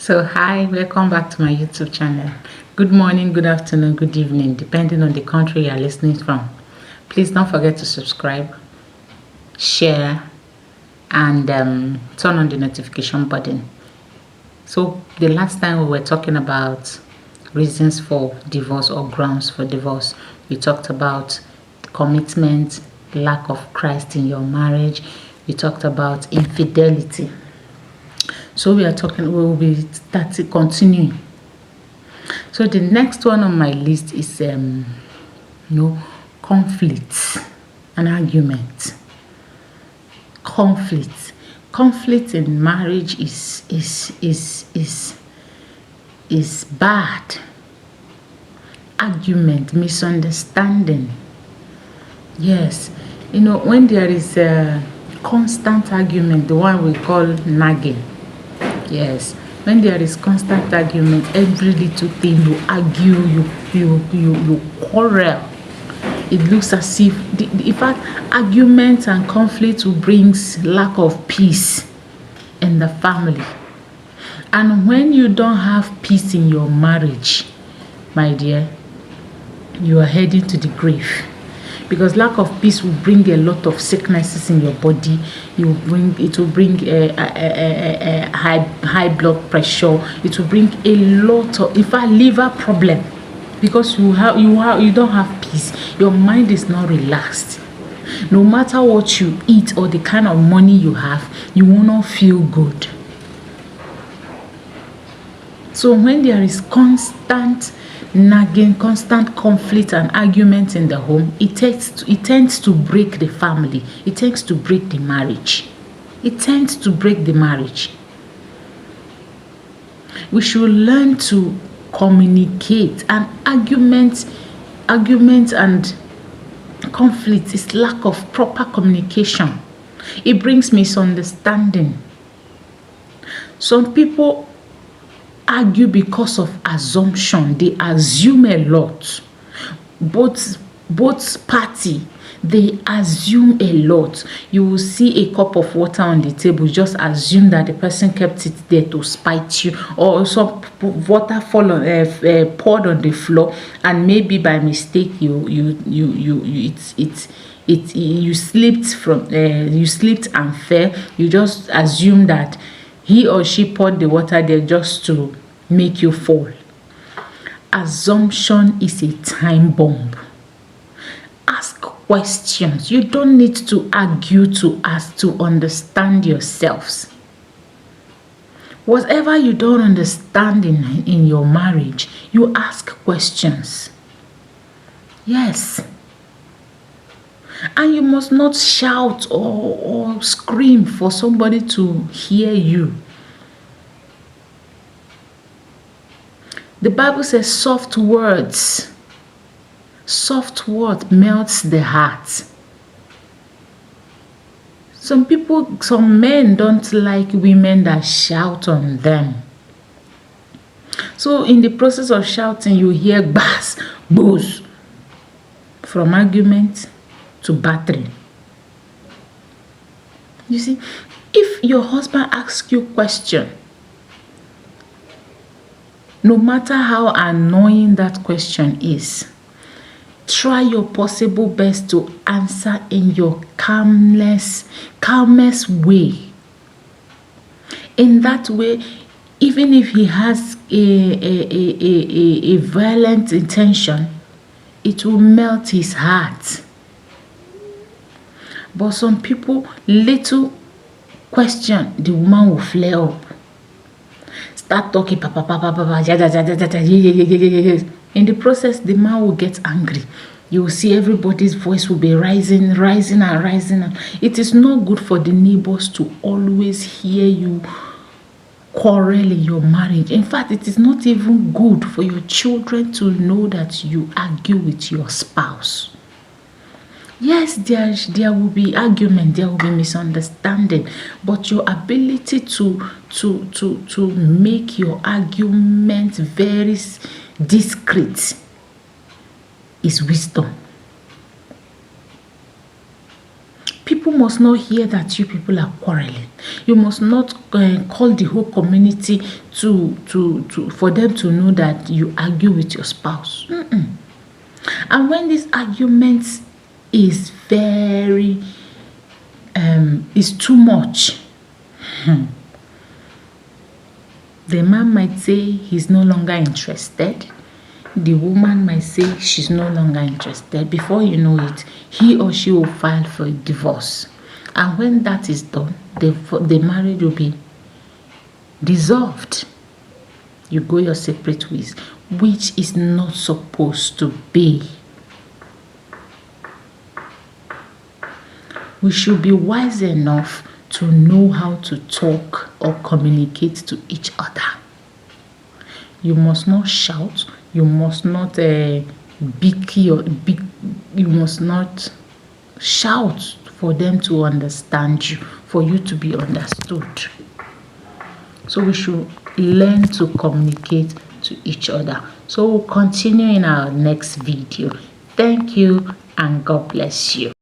So, hi, welcome back to my YouTube channel. Good morning, good afternoon, good evening, depending on the country you are listening from. Please don't forget to subscribe, share, and turn on the notification button. So, the last time we were talking about reasons for divorce or grounds for divorce, we talked about commitment, lack of Christ in your marriage, we talked about infidelity. So we will be continuing. So the next one on my list is conflict and argument. Conflict in marriage is bad. Argument, misunderstanding. Yes, when there is a constant argument, the one we call nagging. Yes, when there is constant argument, every little thing you argue, you quarrel. It looks as if, in fact, argument and conflict will bring lack of peace in the family. And when you don't have peace in your marriage, my dear, you are heading to the grave. Because lack of peace will bring a lot of sicknesses in your body. It will bring high blood pressure. It will bring a lot of, in fact, liver problem. Because you don't have peace. Your mind is not relaxed. No matter what you eat or the kind of money you have, you will not feel good. So when there is constant nagging, constant conflict and argument in the home, it tends to break the family. It tends to break the marriage. It tends to break the marriage. We should learn to communicate. And argument and conflict is lack of proper communication. It brings misunderstanding. Some people argue because of assumption. They assume a lot. Both party, they assume a lot. You will see a cup of water on the table, just assume that the person kept it there to spite you, or some water poured on the floor, and maybe by mistake you slipped and fell. You just assume that he or she poured the water there just to make you fall. Assumption is a time bomb. Ask questions. You don't need to argue to understand yourselves. Whatever you don't understand in your marriage, you ask questions. Yes. And you must not shout or scream for somebody to hear you. The Bible says soft words melts the heart. Some men don't like women that shout on them. So in the process of shouting, you hear bass, boos, from argument to battering. You see, if your husband asks you a question, no matter how annoying that question is, try your possible best to answer in your calmest way. In that way, even if he has a violent intention, it will melt his heart. But some people, little question, the woman will flare up. Start talking, in the process, the man will get angry. You will see everybody's voice will be rising. It is not good for the neighbors to always hear you quarrel in your marriage. In fact, it is not even good for your children to know that you argue with your spouse. Yes, there will be argument, there will be misunderstanding, but your ability to make your argument very discreet is wisdom. People must not hear that you people are quarreling. You must not call the whole community for them to know that you argue with your spouse. And when this argument is is too much, the man might say he's no longer interested. The woman might say she's no longer interested. Before you know it, he or she will file for a divorce. And when that is done, the marriage will be dissolved. You go your separate ways, which is not supposed to be. We should be wise enough to know how to talk or communicate to each other. You must not shout. You must not you must not shout for them to understand you, for you to be understood. So we should learn to communicate to each other. So we'll continue in our next video. Thank you and God bless you.